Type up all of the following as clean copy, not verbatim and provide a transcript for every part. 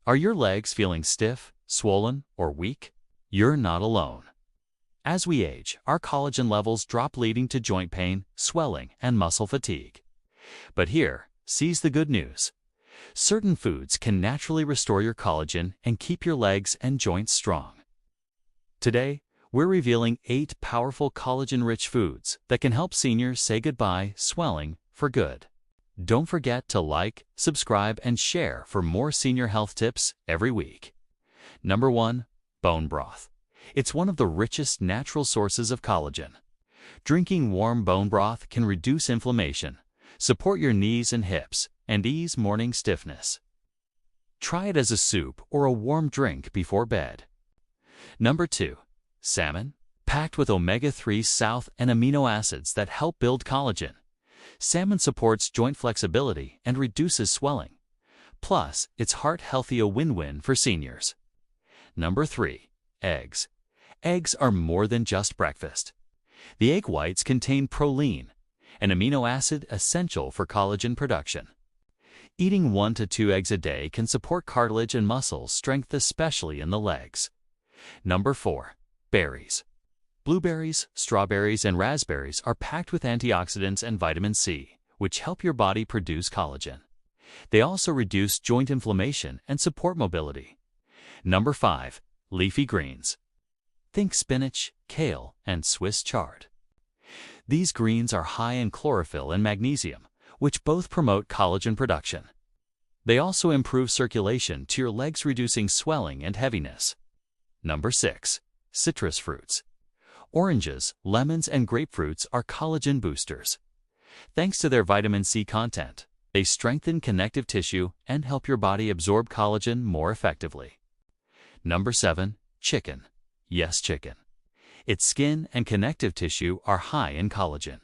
Are your legs feeling stiff, swollen, or weak? You're not alone. As we age, our collagen levels drop, leading to joint pain, swelling, and muscle fatigue. But here, seize the good news. Certain foods can naturally restore your collagen and keep your legs and joints strong. Today, we're revealing 8 powerful collagen-rich foods that can help seniors say goodbye swelling for good. Don't forget to like, subscribe, and share for more senior health tips every week. Number 1. Bone broth. It's one of the richest natural sources of collagen. Drinking warm bone broth can reduce inflammation, support your knees and hips, and ease morning stiffness. Try it as a soup or a warm drink before bed. Number 2. Salmon. Packed with omega-3 south and amino acids that help build collagen. Salmon supports joint flexibility and reduces swelling. Plus, it's heart-healthy, a win-win for seniors. Number 3. Eggs. Eggs are more than just breakfast. The egg whites contain proline, an amino acid essential for collagen production. Eating 1 to 2 eggs a day can support cartilage and muscle strength, especially in the legs. Number 4. Berries. Blueberries, strawberries, and raspberries are packed with antioxidants and vitamin C, which help your body produce collagen. They also reduce joint inflammation and support mobility. Number 5. Leafy greens. Think spinach, kale, and Swiss chard. These greens are high in chlorophyll and magnesium, which both promote collagen production. They also improve circulation to your legs, reducing swelling and heaviness. Number 6. Citrus fruits. Oranges, lemons, and grapefruits are collagen boosters. Thanks to their vitamin C content, they strengthen connective tissue and help your body absorb collagen more effectively. Number 7. Chicken. Yes, chicken. Its skin and connective tissue are high in collagen.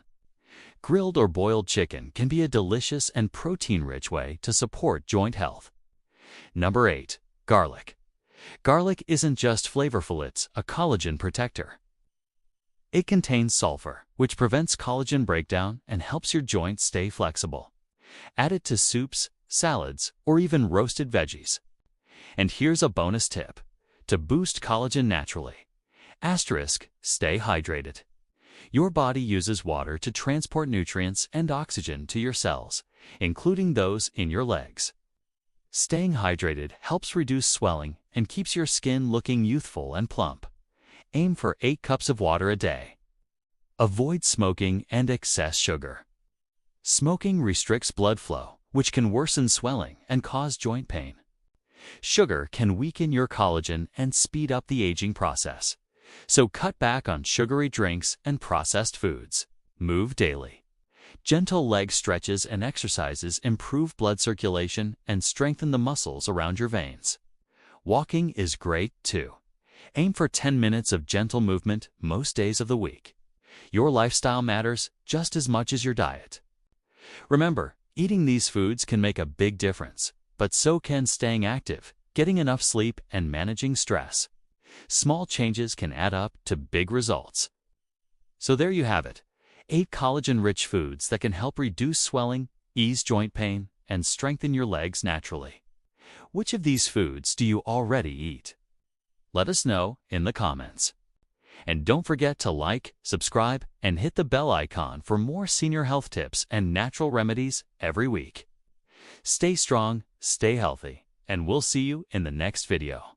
Grilled or boiled chicken can be a delicious and protein-rich way to support joint health. Number 8. Garlic. Garlic isn't just flavorful, it's a collagen protector. It contains sulfur, which prevents collagen breakdown and helps your joints stay flexible. Add it to soups, salads, or even roasted veggies. And here's a bonus tip. To boost collagen naturally. Stay hydrated. Your body uses water to transport nutrients and oxygen to your cells, including those in your legs. Staying hydrated helps reduce swelling and keeps your skin looking youthful and plump. Aim for 8 cups of water a day. Avoid smoking and excess sugar. Smoking restricts blood flow, which can worsen swelling and cause joint pain. Sugar can weaken your collagen and speed up the aging process. So cut back on sugary drinks and processed foods. Move daily. Gentle leg stretches and exercises improve blood circulation and strengthen the muscles around your veins. Walking is great too. Aim for 10 minutes of gentle movement most days of the week. Your lifestyle matters just as much as your diet. Remember, eating these foods can make a big difference, but so can staying active, getting enough sleep, and managing stress. Small changes can add up to big results. So there you have it, 8 collagen-rich foods that can help reduce swelling, ease joint pain, and strengthen your legs naturally. Which of these foods do you already eat? Let us know in the comments. And don't forget to like, subscribe, and hit the bell icon for more senior health tips and natural remedies every week. Stay strong, stay healthy, and we'll see you in the next video.